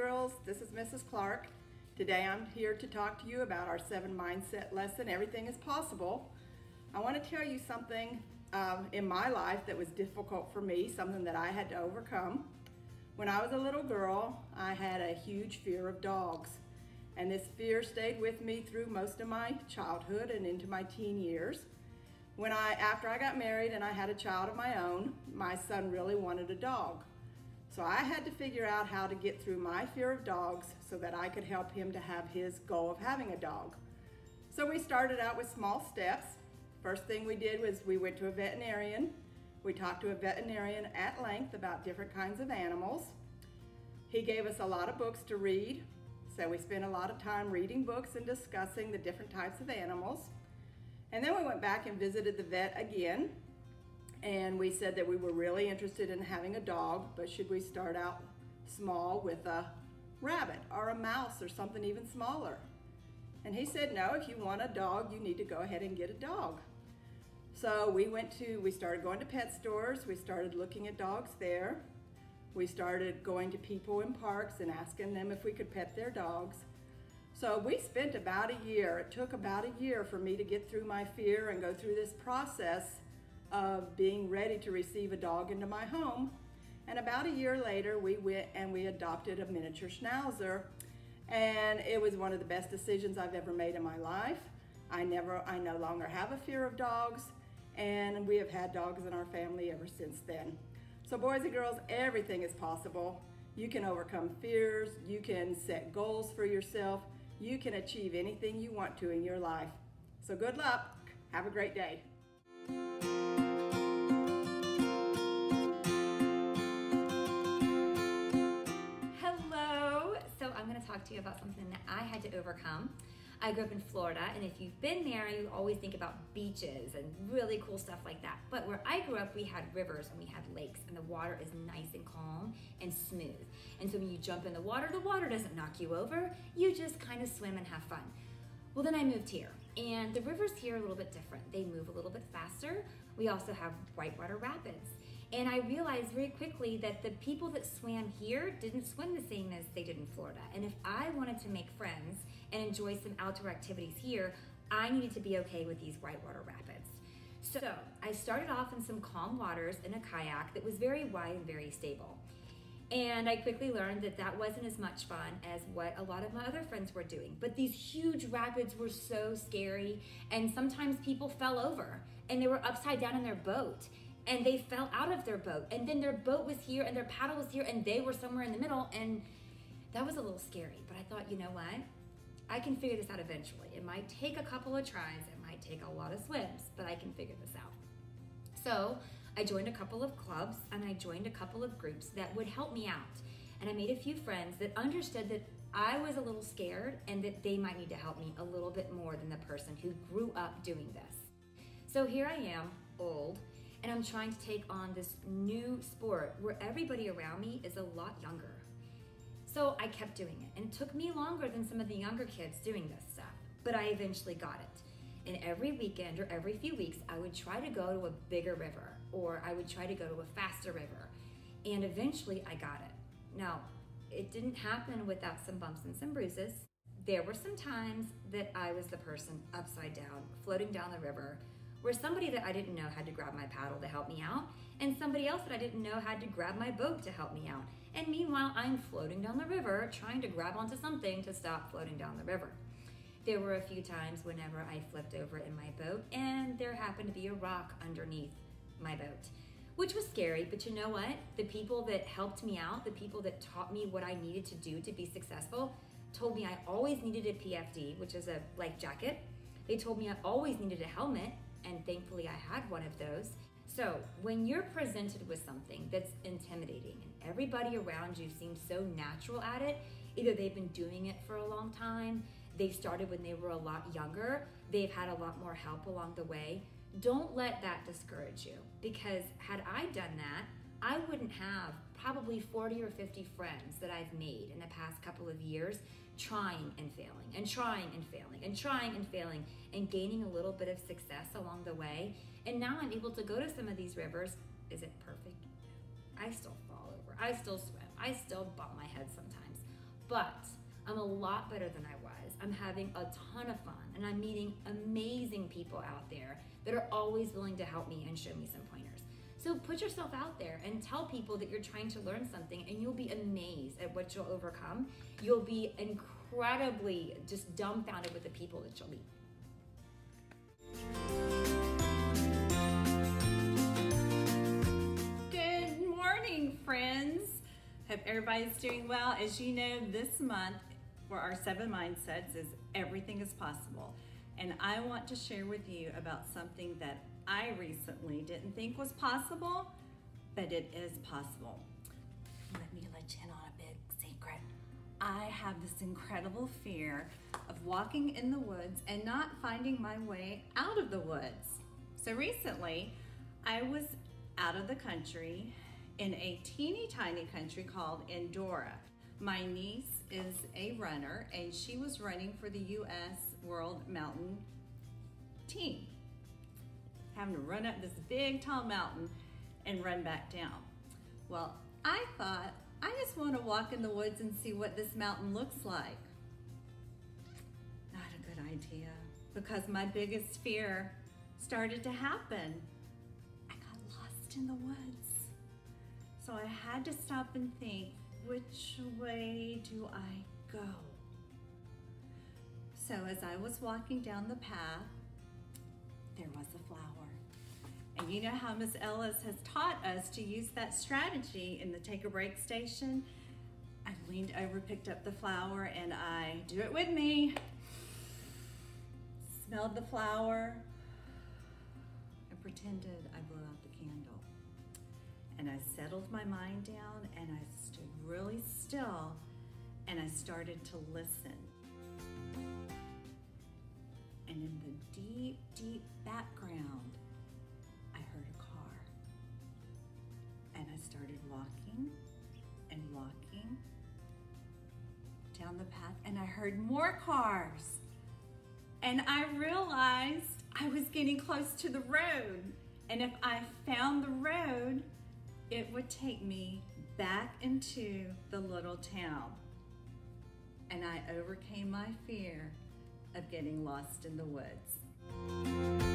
girls, this is Mrs. Clark. Today I'm here to talk to you about our 7 mindset lesson, Everything is Possible. I want to tell you something in my life that was difficult for me, something that I had to overcome. When I was a little girl, I had a huge fear of dogs. And this fear stayed with me through most of my childhood and into my teen years. After I got married and I had a child of my own, my son really wanted a dog. So I had to figure out how to get through my fear of dogs so that I could help him to have his goal of having a dog. So we started out with small steps. First thing we did was we went to a veterinarian. We talked to a veterinarian at length about different kinds of animals. He gave us a lot of books to read. So we spent a lot of time reading books and discussing the different types of animals. And then we went back and visited the vet again. And we said that we were really interested in having a dog, but should we start out small with a rabbit or a mouse or something even smaller? And he said, no, if you want a dog, you need to go ahead and get a dog. So we started going to pet stores. We started looking at dogs there. We started going to people in parks and asking them if we could pet their dogs. So we spent about a year. It took about a year for me to get through my fear and go through this process of being ready to receive a dog into my home. And about a year later, we went and we adopted a miniature schnauzer. And it was one of the best decisions I've ever made in my life. I no longer have a fear of dogs, and we have had dogs in our family ever since then. So boys and girls, everything is possible. You can overcome fears, you can set goals for yourself, you can achieve anything you want to in your life. So good luck, have a great day. So I'm going to talk to you about something that I had to overcome. I grew up in Florida, and if you've been there, you always think about beaches and really cool stuff like that. But where I grew up, we had rivers and we had lakes, and the water is nice and calm and smooth. And so when you jump in the water doesn't knock you over. You just kind of swim and have fun. Well, then I moved here, and the rivers here are a little bit different. They move a little bit faster. We also have whitewater rapids. And I realized very quickly that the people that swam here didn't swim the same as they did in Florida. And if I wanted to make friends and enjoy some outdoor activities here, I needed to be okay with these whitewater rapids. So I started off in some calm waters in a kayak that was very wide and very stable. And I quickly learned that that wasn't as much fun as what a lot of my other friends were doing. But these huge rapids were so scary, and sometimes people fell over and they were upside down in their boat. And they fell out of their boat, and then their boat was here and their paddle was here and they were somewhere in the middle, and that was a little scary. But I thought, you know what? I can figure this out eventually. It might take a couple of tries, it might take a lot of swims, but I can figure this out. So I joined a couple of clubs and I joined a couple of groups that would help me out. And I made a few friends that understood that I was a little scared and that they might need to help me a little bit more than the person who grew up doing this. So here I am, old, and I'm trying to take on this new sport where everybody around me is a lot younger. So I kept doing it, and it took me longer than some of the younger kids doing this stuff, but I eventually got it. And every weekend or every few weeks, I would try to go to a bigger river, or I would try to go to a faster river, and eventually I got it. Now, it didn't happen without some bumps and some bruises. There were some times that I was the person upside down, floating down the river, where somebody that I didn't know had to grab my paddle to help me out, and somebody else that I didn't know had to grab my boat to help me out. And meanwhile, I'm floating down the river, trying to grab onto something to stop floating down the river. There were a few times whenever I flipped over in my boat, and there happened to be a rock underneath my boat, which was scary, but you know what? The people that helped me out, the people that taught me what I needed to do to be successful, told me I always needed a PFD, which is a life jacket. They told me I always needed a helmet, and thankfully I had one of those. So when you're presented with something that's intimidating and everybody around you seems so natural at it, either they've been doing it for a long time, they started when they were a lot younger, they've had a lot more help along the way, don't let that discourage you. Because had I done that, I wouldn't have probably 40 or 50 friends that I've made in the past couple of years trying and failing and trying and failing and trying and failing and gaining a little bit of success along the way. And now I'm able to go to some of these rivers. Is it perfect? I still fall over. I still swim. I still bump my head sometimes. but I'm a lot better than I was. I'm having a ton of fun, and I'm meeting amazing people out there that are always willing to help me and show me some pointers. So put yourself out there and tell people that you're trying to learn something, and you'll be amazed at what you'll overcome. You'll be incredibly just dumbfounded with the people that you'll meet. Good morning, friends. Hope everybody's doing well. As you know, this month for our 7 mindsets is everything is possible. And I want to share with you about something that I recently didn't think was possible, but it is possible. Let me let you in on a big secret. I have this incredible fear of walking in the woods and not finding my way out of the woods. So recently, I was out of the country in a teeny tiny country called Andorra. My niece is a runner, and she was running for the U.S. World Mountain Team, having to run up this big tall mountain and run back down. Well, I thought, I just want to walk in the woods and see what this mountain looks like. Not a good idea, because my biggest fear started to happen. I got lost in the woods. So I had to stop and think, which way do I go? So as I was walking down the path, there was a flower. And you know how Miss Ellis has taught us to use that strategy in the take a break station? I leaned over, picked up the flower, and I, do it with me, smelled the flower and pretended I blew out the candle. And I settled my mind down, and I stood really still, and I started to listen. And in the deep, deep background, I heard a car. And I started walking and walking down the path, and I heard more cars. And I realized I was getting close to the road. And if I found the road, it would take me back into the little town. And I overcame my fear of getting lost in the woods.